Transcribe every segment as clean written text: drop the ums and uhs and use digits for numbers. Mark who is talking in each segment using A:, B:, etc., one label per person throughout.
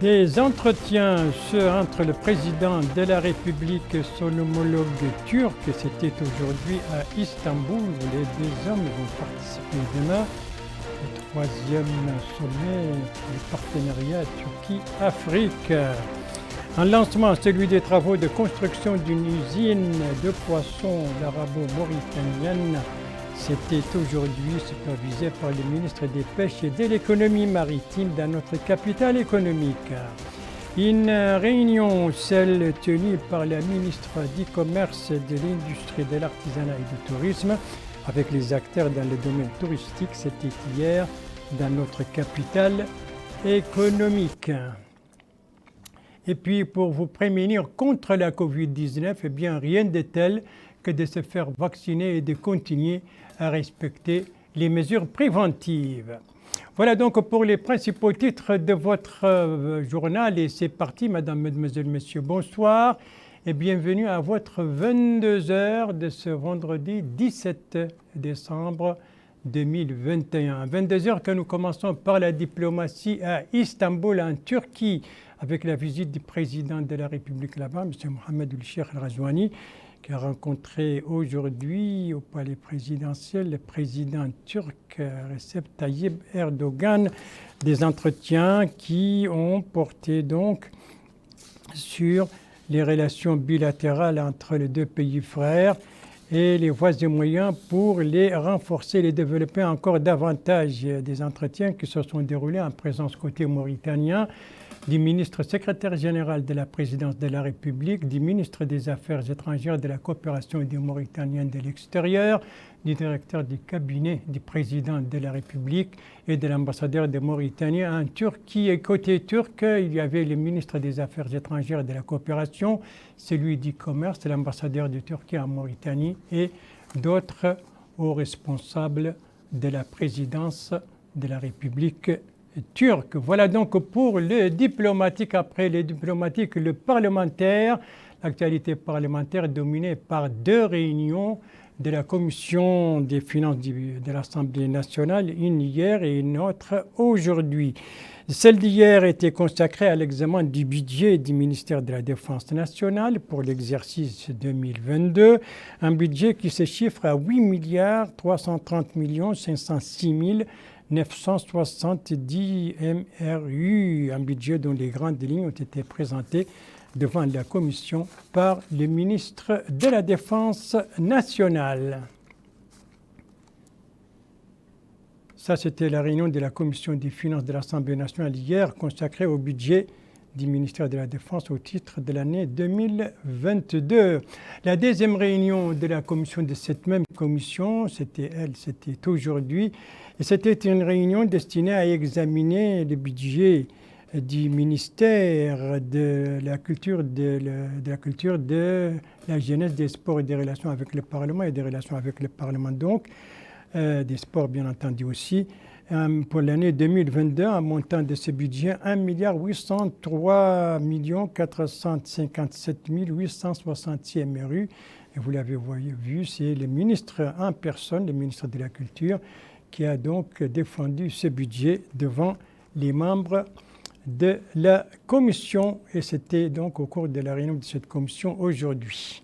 A: Des entretiens entre le président de la République et son homologue turc, c'était aujourd'hui à Istanbul, où les deux hommes vont participer demain au troisième sommet du partenariat Turquie-Afrique. Un lancement, celui des travaux de construction d'une usine de poissons l'arabo-mauritanienne. C'était aujourd'hui supervisé par le ministre des Pêches et de l'économie maritime dans notre capitale économique. Une réunion, celle tenue par la ministre du Commerce, de l'Industrie, de l'Artisanat et du Tourisme, avec les acteurs dans le domaine touristique, c'était hier dans notre capitale économique. Et puis pour vous prémunir contre la Covid-19, eh bien rien de tel que de se faire vacciner et de continuer à respecter les mesures préventives. Voilà donc pour les principaux titres de votre journal et c'est parti, mesdames, mesdemoiselles, messieurs, bonsoir et bienvenue à votre 22h de ce vendredi 17 décembre 2021. 22h que nous commençons par la diplomatie à Istanbul en Turquie avec la visite du président de la République là-bas, M. Mohamed El-Cheikh El-Razouani, qui a rencontré aujourd'hui au palais présidentiel le président turc Recep Tayyip Erdogan, des entretiens qui ont porté donc sur les relations bilatérales entre les deux pays frères et les voies et moyens pour les renforcer, les développer encore davantage. Des entretiens qui se sont déroulés en présence côté mauritanien du ministre secrétaire général de la présidence de la République, du ministre des Affaires étrangères, de la coopération et des Mauritaniens de l'extérieur, du directeur du cabinet du président de la République et de l'ambassadeur des Mauritaniens en Turquie. Et côté turc, il y avait le ministre des Affaires étrangères et de la coopération, celui du commerce, l'ambassadeur de Turquie en Mauritanie et d'autres hauts responsables de la présidence de la République turque. Voilà donc pour le diplomatique. Après les diplomatiques, le parlementaire, l'actualité parlementaire dominée par deux réunions de la commission des finances de l'Assemblée nationale, une hier et une autre aujourd'hui. Celle d'hier était consacrée à l'examen du budget du ministère de la Défense nationale pour l'exercice 2022, un budget qui se chiffre à 8 330 506 970 MRU, un budget dont les grandes lignes ont été présentées devant la commission par le ministre de la Défense nationale. Ça, c'était la réunion de la commission des finances de l'Assemblée nationale hier, consacrée au budget du ministère de la Défense au titre de l'année 2022. La deuxième réunion de la commission de cette même commission, c'était aujourd'hui. Et c'était une réunion destinée à examiner le budget du ministère de la Culture, de la Jeunesse, des Sports et des relations avec le Parlement et des relations avec le Parlement donc, des sports bien entendu aussi. Pour l'année 2022, un montant de ce budget, 1 803 457 866 MRU. Et vous l'avez vu, c'est le ministre en personne, le ministre de la Culture, qui a donc défendu ce budget devant les membres de la commission. Et c'était donc au cours de la réunion de cette commission aujourd'hui.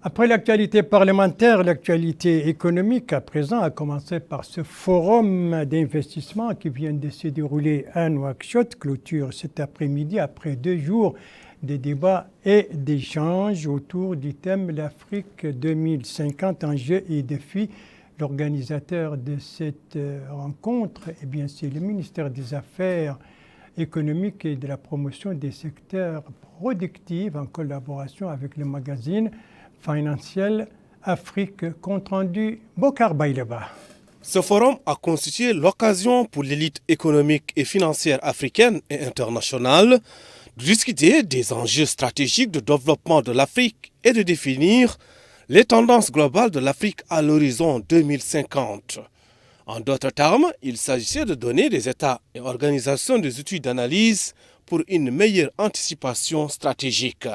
A: Après l'actualité parlementaire, l'actualité économique à présent a commencé par ce forum d'investissement qui vient de se dérouler à Nouakchott, clôture cet après-midi après 2 jours de débats et d'échanges autour du thème l'Afrique 2050, enjeux et défis. L'organisateur de cette rencontre, eh bien, c'est le ministère des Affaires économiques et de la promotion des secteurs productifs en collaboration avec le magazine Financial Afrique, compte rendu Bokar Baileba.
B: Ce forum a constitué l'occasion pour l'élite économique et financière africaine et internationale de discuter des enjeux stratégiques de développement de l'Afrique et de définir les tendances globales de l'Afrique à l'horizon 2050. En d'autres termes, il s'agissait de donner des États et organisations des outils d'analyse pour une meilleure anticipation stratégique.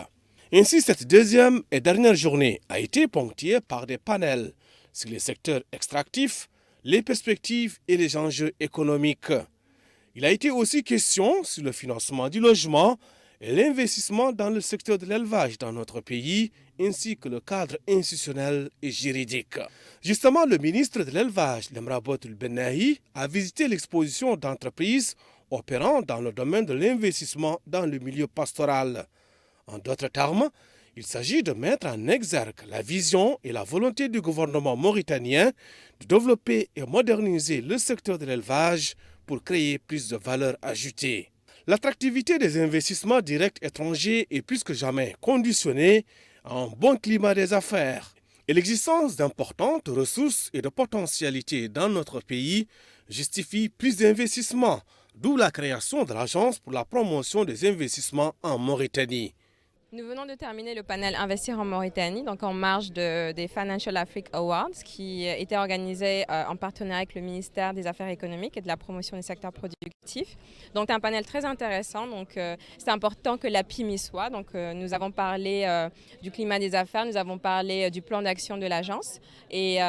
B: Ainsi, cette deuxième et dernière journée a été ponctuée par des panels sur les secteurs extractifs, les perspectives et les enjeux économiques. Il a été aussi question sur le financement du logement et l'investissement dans le secteur de l'élevage dans notre pays, ainsi que le cadre institutionnel et juridique. Justement, le ministre de l'Élevage, Lemrabot El-Benahi, a visité l'exposition d'entreprises opérant dans le domaine de l'investissement dans le milieu pastoral. En d'autres termes, il s'agit de mettre en exergue la vision et la volonté du gouvernement mauritanien de développer et moderniser le secteur de l'élevage pour créer plus de valeur ajoutée. L'attractivité des investissements directs étrangers est plus que jamais conditionnée à un bon climat des affaires. Et l'existence d'importantes ressources et de potentialités dans notre pays justifie plus d'investissements, d'où la création de l'Agence pour la promotion des investissements en Mauritanie.
C: Nous venons de terminer le panel Investir en Mauritanie, donc en marge des Financial Africa Awards, qui était organisé en partenariat avec le ministère des Affaires économiques et de la promotion des secteurs productifs. Donc c'est un panel très intéressant, donc c'est important que la PIM y soit. Donc nous avons parlé du climat des affaires, nous avons parlé du plan d'action de l'agence et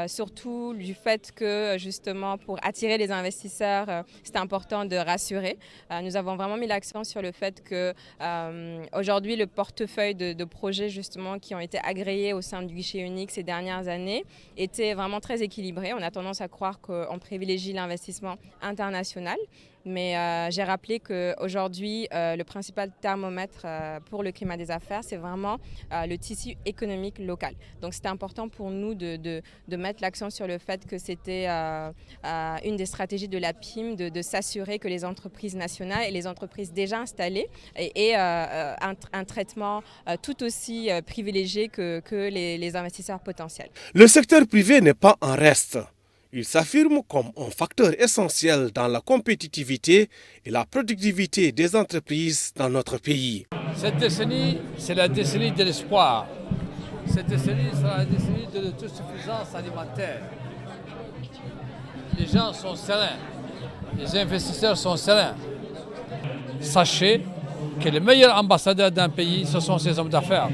C: surtout du fait que justement pour attirer les investisseurs, c'est important de rassurer. Nous avons vraiment mis l'accent sur le fait que aujourd'hui le portefeuille de projets justement qui ont été agréés au sein du guichet unique ces dernières années était vraiment très équilibré. On a tendance à croire qu'on privilégie l'investissement international. Mais j'ai rappelé qu'aujourd'hui, le principal thermomètre pour le climat des affaires, c'est vraiment le tissu économique local. Donc c'était important pour nous de mettre l'accent sur le fait que c'était une des stratégies de la PIM, de s'assurer que les entreprises nationales et les entreprises déjà installées aient un traitement tout aussi privilégié que les investisseurs potentiels.
B: Le secteur privé n'est pas en reste. Il s'affirme comme un facteur essentiel dans la compétitivité et la productivité des entreprises dans notre pays.
D: Cette décennie, c'est la décennie de l'espoir. Cette décennie sera la décennie de l'autosuffisance alimentaire. Les gens sont sereins, les investisseurs sont sereins. Sachez que les meilleurs ambassadeurs d'un pays, ce sont ses hommes d'affaires.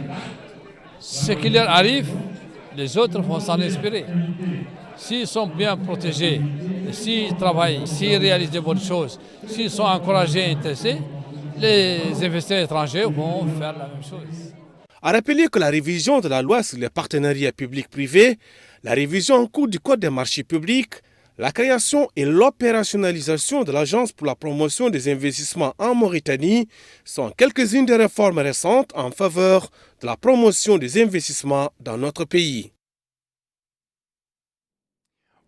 D: Ce qui leur arrive, les autres vont s'en inspirer. S'ils sont bien protégés, s'ils travaillent, s'ils réalisent de bonnes choses, s'ils sont encouragés et intéressés, les investisseurs étrangers vont faire la même chose.
B: À rappeler que la révision de la loi sur les partenariats publics-privés, la révision en cours du Code des marchés publics, la création et l'opérationnalisation de l'Agence pour la promotion des investissements en Mauritanie sont quelques-unes des réformes récentes en faveur de la promotion des investissements dans notre pays.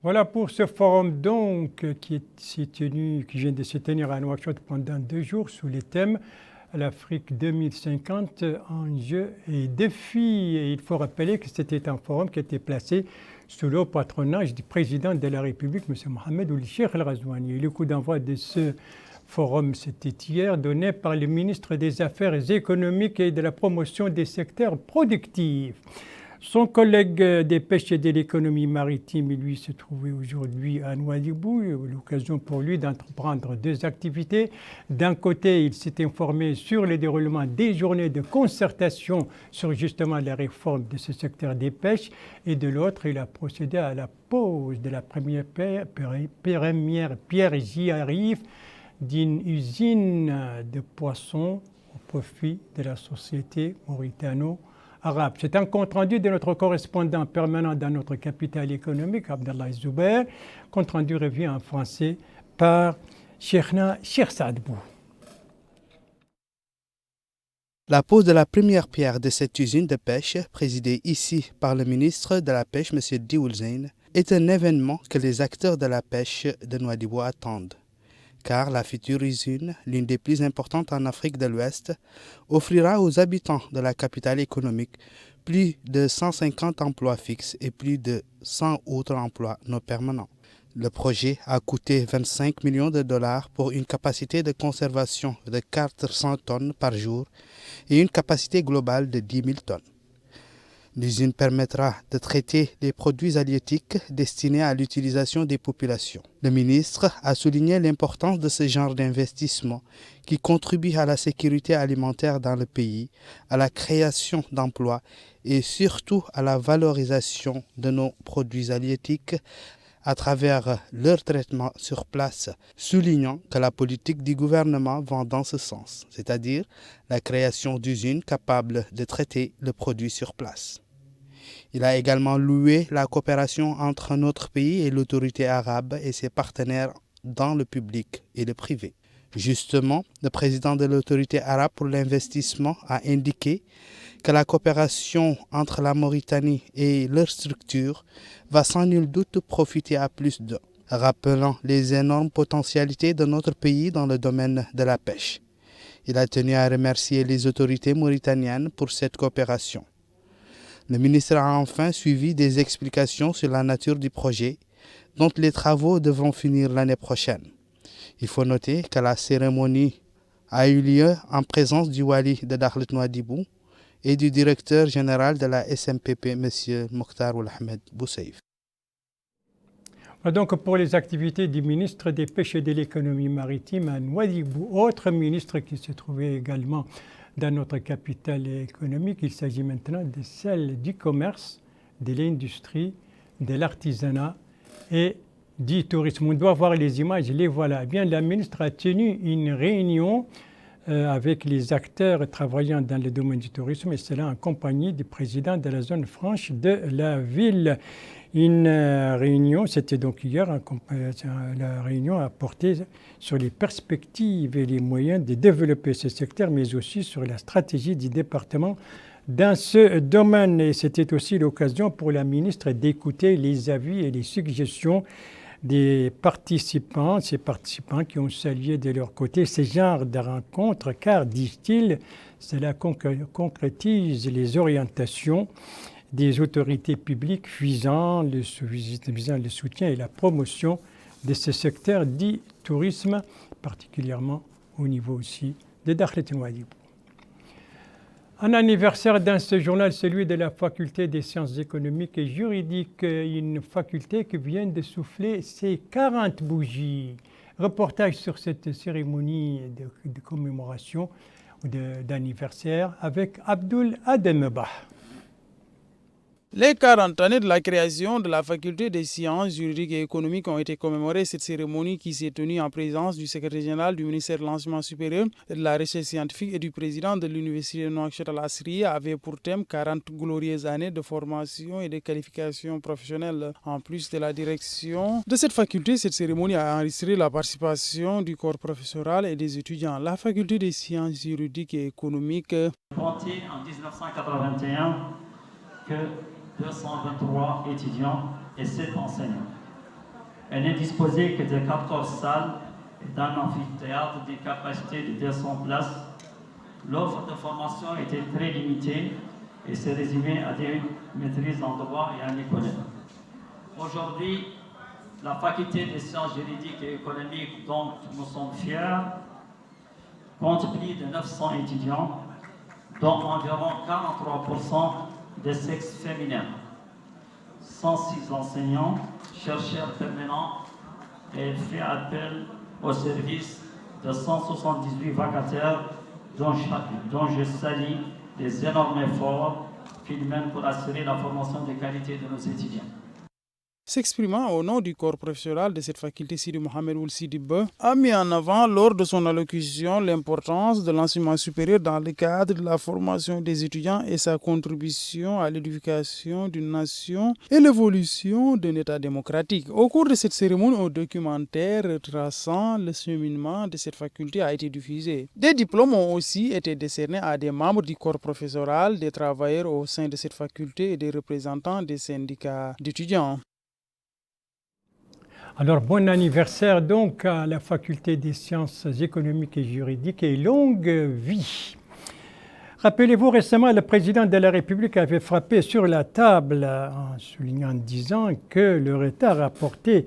A: Voilà pour ce forum donc qui vient de se tenir à Nouakchott pendant 2 jours sous les thèmes l'Afrique 2050, enjeux et défis. Et il faut rappeler que c'était un forum qui était placé sous le patronage du président de la République, M. Mohamed Ould Cheikh El Ghazouani. Le coup d'envoi de ce forum, c'était hier, donné par le ministre des Affaires économiques et de la promotion des secteurs productifs. Son collègue des pêches et de l'économie maritime, lui, se trouvait aujourd'hui à Nouadhibou. L'occasion pour lui d'entreprendre 2 activités. D'un côté, il s'est informé sur le déroulement des journées de concertation sur justement la réforme de ce secteur des pêches. Et de l'autre, il a procédé à la pose de la première pierre j'y arrive d'une usine de poissons au profit de la société mauritano-arabe. C'est un compte-rendu de notre correspondant permanent dans notre capitale économique, Abdallah Zouber. Compte-rendu revient en français par Cheikhna Cheikh-Saad Bou.
E: La pose de la première pierre de cette usine de pêche, présidée ici par le ministre de la Pêche, M. Dioul Zeine, est un événement que les acteurs de la pêche de Nouadhibou attendent. Car la future usine, l'une des plus importantes en Afrique de l'Ouest, offrira aux habitants de la capitale économique plus de 150 emplois fixes et plus de 100 autres emplois non permanents. Le projet a coûté 25 millions de dollars pour une capacité de conservation de 400 tonnes par jour et une capacité globale de 10 000 tonnes. L'usine permettra de traiter les produits halieutiques destinés à l'utilisation des populations. Le ministre a souligné l'importance de ce genre d'investissement qui contribue à la sécurité alimentaire dans le pays, à la création d'emplois et surtout à la valorisation de nos produits halieutiques à travers leur traitement sur place, soulignant que la politique du gouvernement va dans ce sens, c'est-à-dire la création d'usines capables de traiter le produit sur place. Il a également loué la coopération entre notre pays et l'autorité arabe et ses partenaires dans le public et le privé. Justement, le président de l'autorité arabe pour l'investissement a indiqué que la coopération entre la Mauritanie et leurs structures va sans nul doute profiter à plus d'un, rappelant les énormes potentialités de notre pays dans le domaine de la pêche. Il a tenu à remercier les autorités mauritaniennes pour cette coopération. Le ministre a enfin suivi des explications sur la nature du projet, dont les travaux devront finir l'année prochaine. Il faut noter que la cérémonie a eu lieu en présence du Wali de Dakhlet Nouadhibou et du directeur général de la SMPP, M. Mokhtar Ahmed Boussaïf.
A: Donc pour les activités du ministre des Pêches et de l'économie maritime à Nouadhibou, autre ministre qui se trouvait également dans notre capitale économique, il s'agit maintenant de celle du commerce, de l'industrie, de l'artisanat et du tourisme. On doit voir les images, les voilà. Eh bien, la ministre a tenu une réunion avec les acteurs travaillant dans le domaine du tourisme, et cela en compagnie du président de la zone franche de la ville. Une réunion, c'était donc hier, la réunion a porté sur les perspectives et les moyens de développer ce secteur, mais aussi sur la stratégie du département dans ce domaine. Et c'était aussi l'occasion pour la ministre d'écouter les avis et les suggestions des participants, ces participants qui ont salué de leur côté ce genre de rencontres, car, disent-ils, cela concrétise les orientations des autorités publiques visant le soutien et la promotion de ce secteur dit tourisme, particulièrement au niveau aussi de Dakhlet Nouadhibou. Un anniversaire dans ce journal, celui de la faculté des sciences économiques et juridiques, une faculté qui vient de souffler ses 40 bougies. Reportage sur cette cérémonie de commémoration d'anniversaire avec Abdoul Ademba.
F: Les 40 années de la création de la faculté des sciences juridiques et économiques ont été commémorées. Cette cérémonie qui s'est tenue en présence du secrétaire général du ministère de l'Enseignement supérieur et de la Recherche scientifique et du président de l'Université de Nouakchott Al-Asriya avait pour thème 40 glorieuses années de formation et de qualification professionnelle. En plus de la direction de cette faculté, cette cérémonie a enregistré la participation du corps professoral et des étudiants. La faculté des sciences juridiques et économiques
G: comptait en 1981 que 223 étudiants et 7 enseignants. Elle n'est disposée que de 14 salles et d'un amphithéâtre d'une capacité de 200 places. L'offre de formation était très limitée et se résumait à des maîtrises en droit et en économie. Aujourd'hui, la faculté des sciences juridiques et économiques dont nous sommes fiers compte plus de 900 étudiants, dont environ 43% de sexe féminin, 106 enseignants, chercheurs permanents et fait appel au service de 178 vacataires dont je salue les énormes efforts qu'ils mènent pour assurer la formation de qualité de nos étudiants.
F: S'exprimant au nom du corps professoral de cette faculté, Sidi Mohamed Ould Sidibé a mis en avant lors de son allocution l'importance de l'enseignement supérieur dans le cadre de la formation des étudiants et sa contribution à l'éducation d'une nation et l'évolution d'un État démocratique. Au cours de cette cérémonie, un documentaire retraçant le cheminement de cette faculté a été diffusé. Des diplômes ont aussi été décernés à des membres du corps professoral, des travailleurs au sein de cette faculté et des représentants des syndicats d'étudiants.
A: Alors, bon anniversaire donc à la faculté des sciences économiques et juridiques et longue vie. Rappelez-vous, récemment, le président de la République avait frappé sur la table en soulignant, en disant que le retard apporté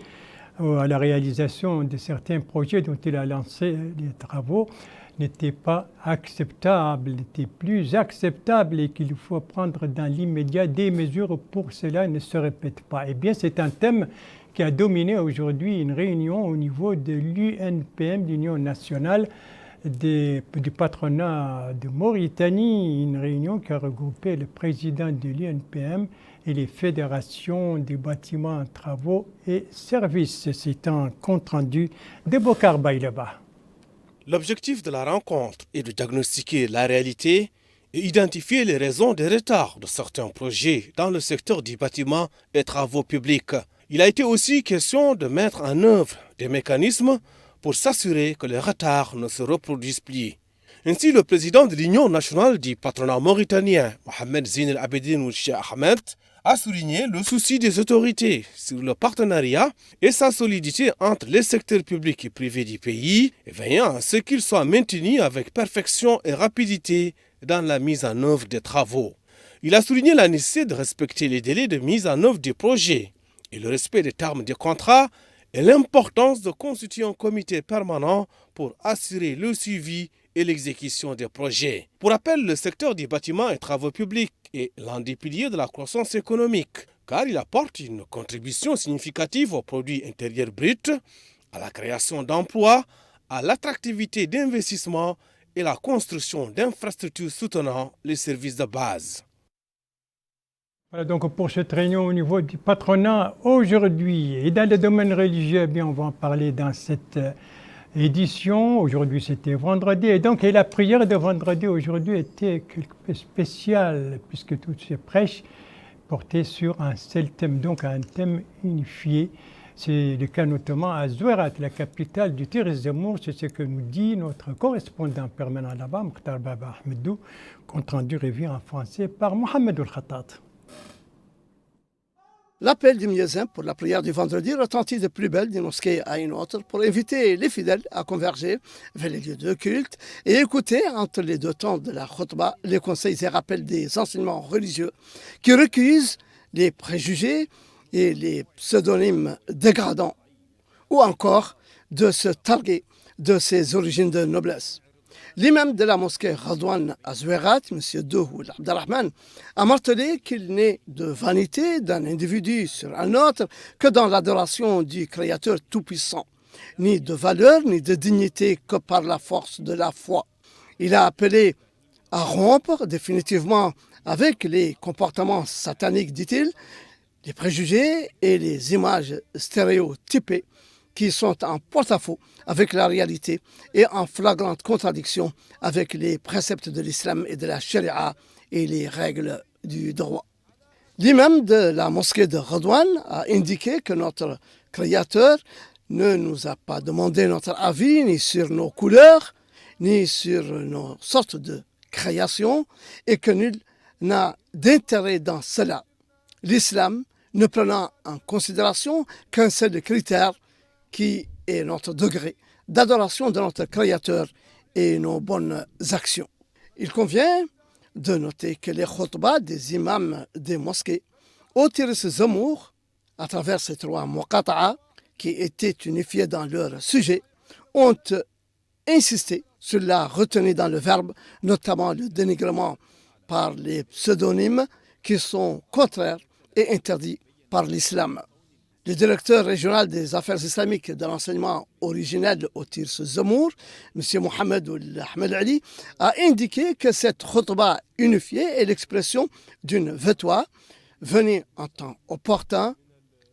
A: à la réalisation de certains projets dont il a lancé les travaux n'était pas acceptable, n'était plus acceptable et qu'il faut prendre dans l'immédiat des mesures pour que cela ne se répète pas. Eh bien, c'est un thème qui a dominé aujourd'hui une réunion au niveau de l'UNPM, l'Union nationale du patronat de Mauritanie, une réunion qui a regroupé le président de l'UNPM et les fédérations des bâtiments, travaux et services. C'est un compte-rendu de Bokar Baïleba.
B: L'objectif de la rencontre est de diagnostiquer la réalité et identifier les raisons des retards de certains projets dans le secteur du bâtiment et travaux publics. Il a été aussi question de mettre en œuvre des mécanismes pour s'assurer que les retards ne se reproduisent plus. Ainsi, le président de l'Union nationale du patronat mauritanien, Mohamed Zine El Abidine Ouchi Ahmed, a souligné le souci des autorités sur le partenariat et sa solidité entre les secteurs publics et privés du pays, et veillant à ce qu'ils soient maintenus avec perfection et rapidité dans la mise en œuvre des travaux. Il a souligné la nécessité de respecter les délais de mise en œuvre des projets et le respect des termes des contrats et l'importance de constituer un comité permanent pour assurer le suivi et l'exécution des projets. Pour rappel, le secteur des bâtiments et travaux publics est l'un des piliers de la croissance économique, car il apporte une contribution significative au produit intérieur brut, à la création d'emplois, à l'attractivité d'investissement et la construction d'infrastructures soutenant les services de base.
A: Voilà donc pour cette réunion au niveau du patronat aujourd'hui. Et dans le domaine religieux, eh bien, on va en parler dans cette édition. Aujourd'hui, c'était vendredi. Et donc, la prière de vendredi aujourd'hui était quelque peu spéciale, puisque toutes ces prêches portaient sur un seul thème, donc un thème unifié. C'est le cas notamment à Zouerat, la capitale du Tir Zemour. C'est ce que nous dit notre correspondant permanent là-bas, Mokhtar Baba Ahmedou, compte rendu revu en français par Mohamed Al-Khattat.
H: L'appel du muezzin pour la prière du vendredi retentit de plus belle d'une mosquée à une autre pour inviter les fidèles à converger vers les lieux de culte et écouter entre les deux temps de la khutba les conseils et rappels des enseignements religieux qui recueillent les préjugés et les pseudonymes dégradants ou encore de se targuer de ses origines de noblesse. L'imam de la mosquée Radouane à Zouerat, M. Douhoul Abdelrahman, a martelé qu'il n'est de vanité d'un individu sur un autre que dans l'adoration du Créateur Tout-Puissant, ni de valeur ni de dignité que par la force de la foi. Il a appelé à rompre définitivement avec les comportements sataniques, dit-il, les préjugés et les images stéréotypées qui sont en porte-à-faux avec la réalité et en flagrante contradiction avec les préceptes de l'islam et de la charia et les règles du droit. L'imam de la mosquée de Radouane a indiqué que notre Créateur ne nous a pas demandé notre avis ni sur nos couleurs, ni sur nos sortes de créations, et que nul n'a d'intérêt dans cela. L'islam ne prenant en considération qu'un seul critère, qui est notre degré d'adoration de notre Créateur et nos bonnes actions. Il convient de noter que les khutbas des imams des mosquées au Tir Zemour, à travers ces trois muqata'a qui étaient unifiés dans leur sujet, ont insisté sur la retenue dans le verbe, notamment le dénigrement par les pseudonymes qui sont contraires et interdits par l'islam. Le directeur régional des affaires islamiques de l'enseignement originel au Tir Zemour, M. Mohamed Ahmed Ali, a indiqué que cette khutba unifiée est l'expression d'une fatwa venue en temps opportun,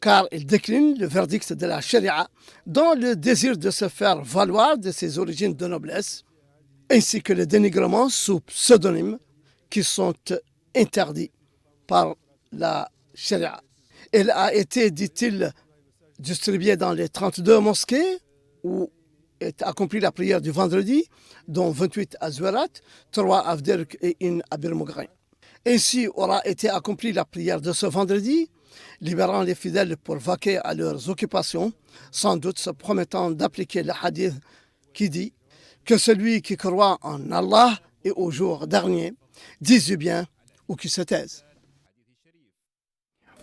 H: car il décline le verdict de la charia dans le désir de se faire valoir de ses origines de noblesse, ainsi que le dénigrement sous pseudonyme qui sont interdits par la charia. Elle a été, dit-il, distribuée dans les 32 mosquées où est accomplie la prière du vendredi, dont 28 à Zouerat, 3 à Avderk et 1 à Bir Mougrain. Ainsi aura été accomplie la prière de ce vendredi, libérant les fidèles pour vaquer à leurs occupations, sans doute se promettant d'appliquer le hadith qui dit que celui qui croit en Allah et au jour dernier dise du bien ou qui se taise.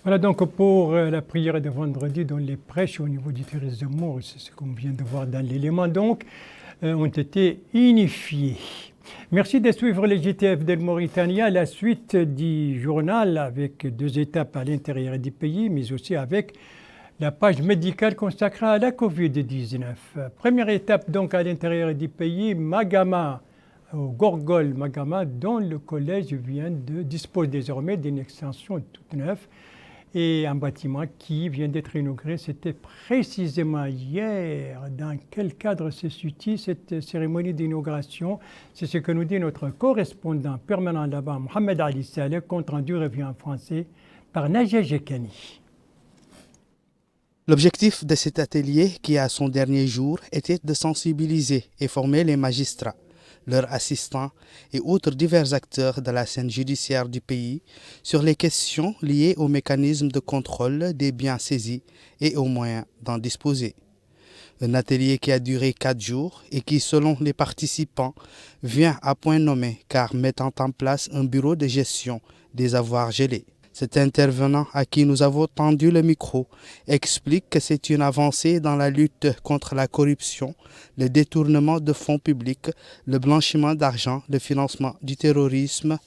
A: Voilà donc pour la prière de vendredi dont les prêches au niveau du Tir Zemour, c'est ce qu'on vient de voir dans l'élément donc, ont été unifiés. Merci de suivre les JTF de Mauritanie à la suite du journal avec 2 étapes à l'intérieur du pays, mais aussi avec la page médicale consacrée à la Covid-19. Première étape donc à l'intérieur du pays, Magama, au Gorgol Magama, dont le collège dispose désormais d'une extension toute neuve et un bâtiment qui vient d'être inauguré. C'était précisément hier. Dans quel cadre se situe cette cérémonie d'inauguration? C'est ce que nous dit notre correspondant permanent là-bas, Mohamed Ali Saleh. Compte rendu revient en français par Nadia Jekani.
E: L'objectif de cet atelier, qui a son dernier jour, était de sensibiliser et former les magistrats, leurs assistants et autres divers acteurs de la scène judiciaire du pays sur les questions liées au mécanisme de contrôle des biens saisis et aux moyens d'en disposer. Un atelier qui a duré 4 jours et qui, selon les participants, vient à point nommé car mettant en place un bureau de gestion des avoirs gelés. Cet intervenant à qui nous avons tendu le micro explique que c'est une avancée dans la lutte contre la corruption, le détournement de fonds publics, le blanchiment d'argent, le financement du terrorisme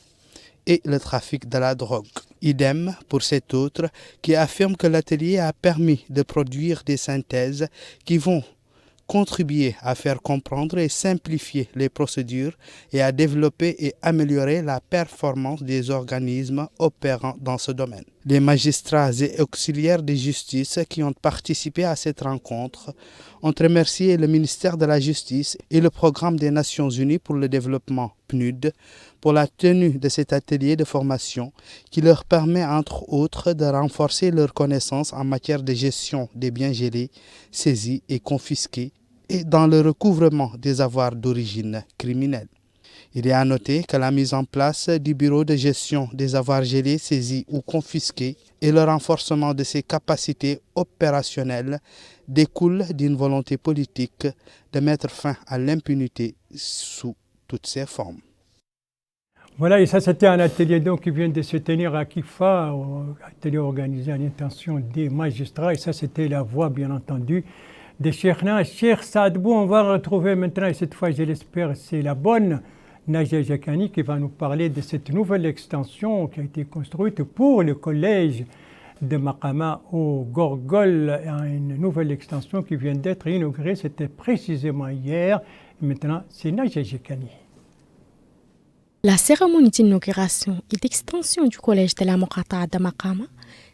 E: et le trafic de la drogue. Idem pour cet autre qui affirme que l'atelier a permis de produire des synthèses qui vont contribuer à faire comprendre et simplifier les procédures et à développer et améliorer la performance des organismes opérant dans ce domaine. Les magistrats et auxiliaires de justice qui ont participé à cette rencontre ont remercié le ministère de la Justice et le Programme des Nations Unies pour le développement PNUD pour la tenue de cet atelier de formation qui leur permet entre autres de renforcer leurs connaissances en matière de gestion des biens gelés, saisis et confisqués et dans le recouvrement des avoirs d'origine criminelle. Il est à noter que la mise en place du bureau de gestion des avoirs gelés, saisis ou confisqués et le renforcement de ses capacités opérationnelles découle d'une volonté politique de mettre fin à l'impunité sous toutes ses formes.
A: Voilà, et ça c'était un atelier donc qui vient de se tenir à Kifa, un atelier organisé à l'intention des magistrats, et ça c'était la voix bien entendu de Cheikhna. Cheikh Saadbou, on va retrouver maintenant, et cette fois je l'espère c'est la bonne Nadia Jekani qui va nous parler de cette nouvelle extension qui a été construite pour le collège de Makama au Gorgol, une nouvelle extension qui vient d'être inaugurée, c'était précisément hier, et maintenant c'est Nadia Jekani.
I: La cérémonie d'inauguration et d'extension du collège de la Mourata de Makama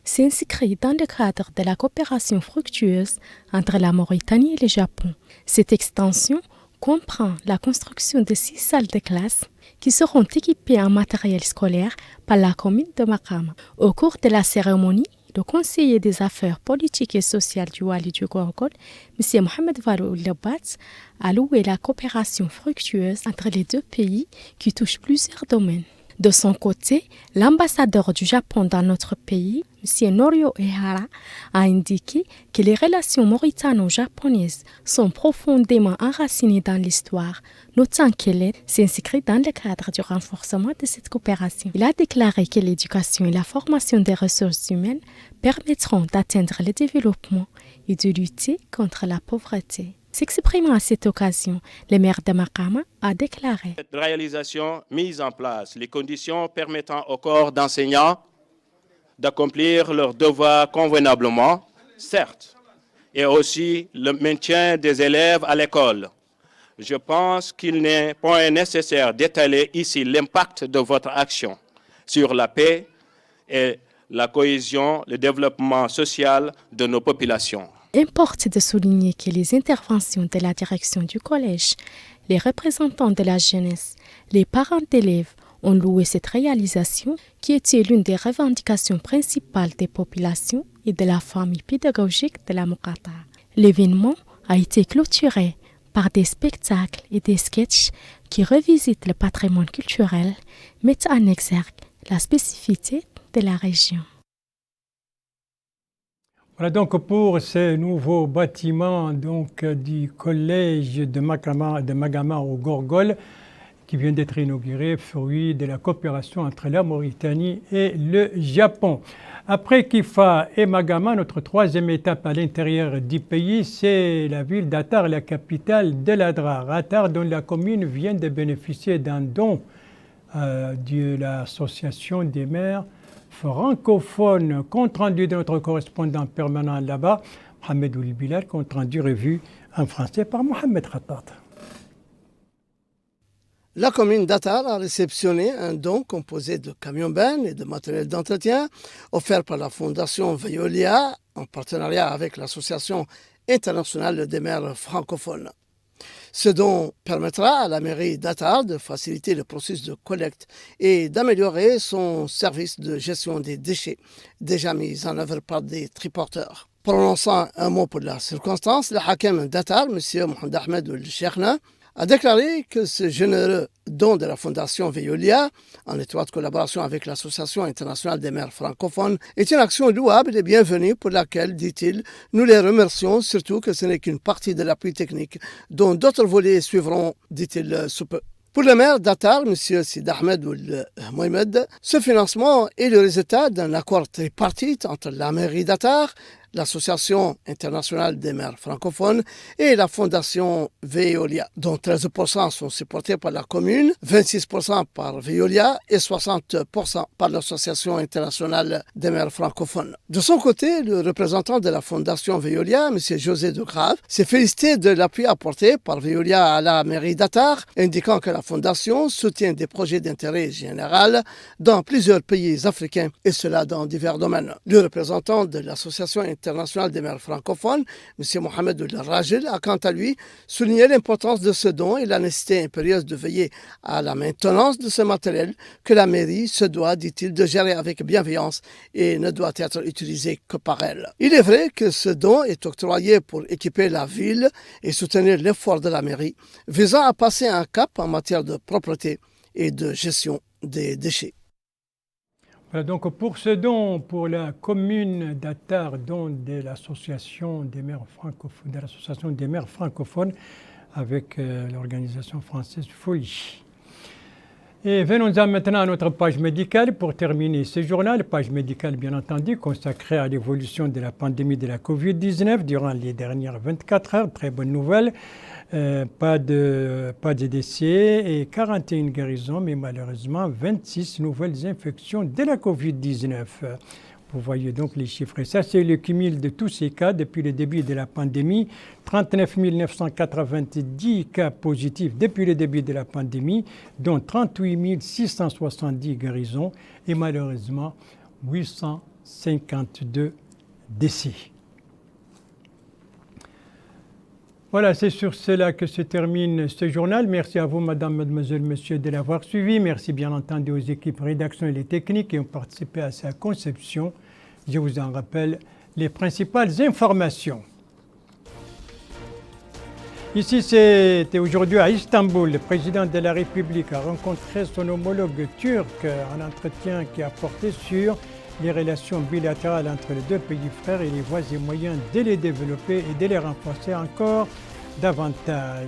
I: s'inscrit dans le cadre de la coopération fructueuse entre la Mauritanie et le Japon. Cette extension comprend la construction de 6 salles de classe qui seront équipées en matériel scolaire par la commune de Makama. Au cours de la cérémonie, le conseiller des affaires politiques et sociales du Wali du Gorgol, M. Mohamed Valou Lebat, a loué la coopération fructueuse entre les deux pays qui touche plusieurs domaines. De son côté, l'ambassadeur du Japon dans notre pays, M. Norio Ehara, a indiqué que les relations mauritano-japonaises sont profondément enracinées dans l'histoire, notant qu'elle s'inscrit dans le cadre du renforcement de cette coopération. Il a déclaré que l'éducation et la formation des ressources humaines permettront d'atteindre le développement et de lutter contre la pauvreté. S'exprimant à cette occasion, le maire de Makama a déclaré:
J: cette réalisation mise en place les conditions permettant au corps d'enseignants d'accomplir leurs devoirs convenablement, certes, et aussi le maintien des élèves à l'école. Je pense qu'il n'est pas nécessaire d'étaler ici l'impact de votre action sur la paix et la cohésion, le développement social de nos populations.
I: Importe de souligner que les interventions de la direction du collège, les représentants de la jeunesse, les parents d'élèves ont loué cette réalisation qui était l'une des revendications principales des populations et de la famille pédagogique de la Mourata. L'événement a été clôturé par des spectacles et des sketchs qui revisitent le patrimoine culturel, mettent en exergue la spécificité de la région.
A: Voilà donc pour ce nouveau bâtiment donc, du collège de Magama au Gorgol qui vient d'être inauguré, fruit de la coopération entre la Mauritanie et le Japon. Après Kifa et Magama, notre troisième étape à l'intérieur du pays, c'est la ville d'Attar, la capitale de l'Adrar. Attar, dont la commune vient de bénéficier d'un don de l'association des maires francophone. Compte rendu de notre correspondant permanent là-bas, Mohamed Oulbilal, compte rendu revu en français par Mohamed Khattat.
H: La commune d'Attar a réceptionné un don composé de camions-bennes et de matériel d'entretien offert par la fondation Veolia en partenariat avec l'Association internationale des maires francophones. Ce don permettra à la mairie d'Attar de faciliter le processus de collecte et d'améliorer son service de gestion des déchets déjà mis en œuvre par des triporteurs. Prononçant un mot pour la circonstance, le hakim d'Attar, M. Mohamed Ahmed El-Cheikhna, a déclaré que ce généreux don de la Fondation Veolia, en étroite collaboration avec l'Association internationale des maires francophones, est une action louable et bienvenue pour laquelle, dit-il, nous les remercions, surtout que ce n'est qu'une partie de l'appui technique dont d'autres volets suivront, dit-il sous peu. Pour le maire d'Attar, M. Sid Ahmed Ould Mohamed, ce financement est le résultat d'un accord tripartite entre la mairie d'Attar, l'Association internationale des maires francophones et la Fondation Veolia, dont 13% sont supportés par la commune, 26% par Veolia et 60% par l'Association internationale des maires francophones. De son côté, le représentant de la Fondation Veolia, M. José de Grave, s'est félicité de l'appui apporté par Veolia à la mairie d'Attar, indiquant que la Fondation soutient des projets d'intérêt général dans plusieurs pays africains, et cela dans divers domaines. Le représentant de l'Association international des maires francophones, M. Mohamed Ould Rajil, a quant à lui souligné l'importance de ce don et la nécessité impérieuse de veiller à la maintenance de ce matériel que la mairie se doit, dit-il, de gérer avec bienveillance et ne doit être utilisé que par elle. Il est vrai que ce don est octroyé pour équiper la ville et soutenir l'effort de la mairie visant à passer un cap en matière de propreté et de gestion des déchets.
A: Voilà donc pour ce don pour la commune d'Attar, don de l'Association des maires francophones, avec l'organisation française FOI. Et venons-en maintenant à notre page médicale pour terminer ce journal. Page médicale bien entendu consacrée à l'évolution de la pandémie de la Covid-19 durant les dernières 24 heures. Très bonne nouvelle. Pas de décès et 41 guérisons, mais malheureusement 26 nouvelles infections de la Covid-19. Vous voyez donc les chiffres. Ça, c'est le cumul de tous ces cas depuis le début de la pandémie. 39 990 cas positifs depuis le début de la pandémie, dont 38 670 guérisons et malheureusement 852 décès. Voilà, c'est sur cela que se termine ce journal. Merci à vous, madame, mademoiselle, monsieur, de l'avoir suivi. Merci bien entendu aux équipes rédaction et les techniques qui ont participé à sa conception. Je vous en rappelle les principales informations. Ici, c'était aujourd'hui à Istanbul. Le président de la République a rencontré son homologue turc, un entretien qui a porté sur les relations bilatérales entre les deux pays frères et les voies et moyens de les développer et de les renforcer encore davantage.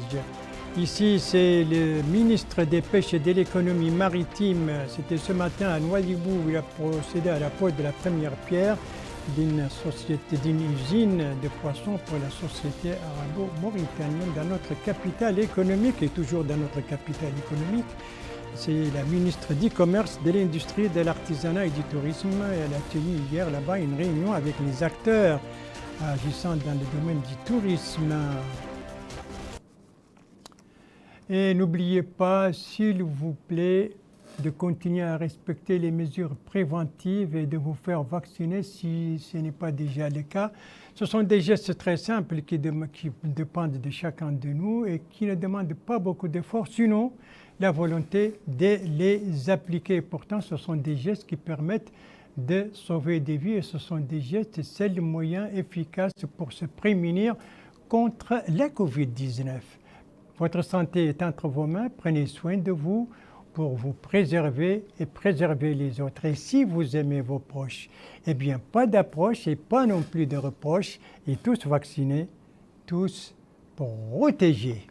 A: Ici, c'est le ministre des Pêches et de l'économie maritime. C'était ce matin à Nouadhibou où il a procédé à la pose de la première pierre d'une usine de poissons pour la société arabo-mauritanienne dans notre capitale économique et toujours dans notre capitale économique. C'est la ministre du Commerce, de l'Industrie, de l'Artisanat et du Tourisme. Elle a tenu hier là-bas une réunion avec les acteurs agissant dans le domaine du tourisme. Et n'oubliez pas, s'il vous plaît, de continuer à respecter les mesures préventives et de vous faire vacciner si ce n'est pas déjà le cas. Ce sont des gestes très simples qui dépendent de chacun de nous et qui ne demandent pas beaucoup d'efforts, sinon la volonté de les appliquer. Pourtant, ce sont des gestes qui permettent de sauver des vies et ce sont des gestes, c'est le moyen efficace pour se prémunir contre la Covid-19. Votre santé est entre vos mains, prenez soin de vous pour vous préserver et préserver les autres. Et si vous aimez vos proches, eh bien, pas d'approche et pas non plus de reproches, et tous vaccinés, tous protégés.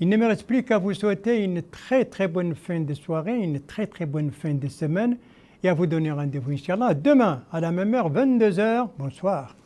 A: Il ne me reste plus qu'à vous souhaiter une très très bonne fin de soirée, une très très bonne fin de semaine, et à vous donner rendez-vous, Inch'Allah, demain à la même heure, 22h. Bonsoir.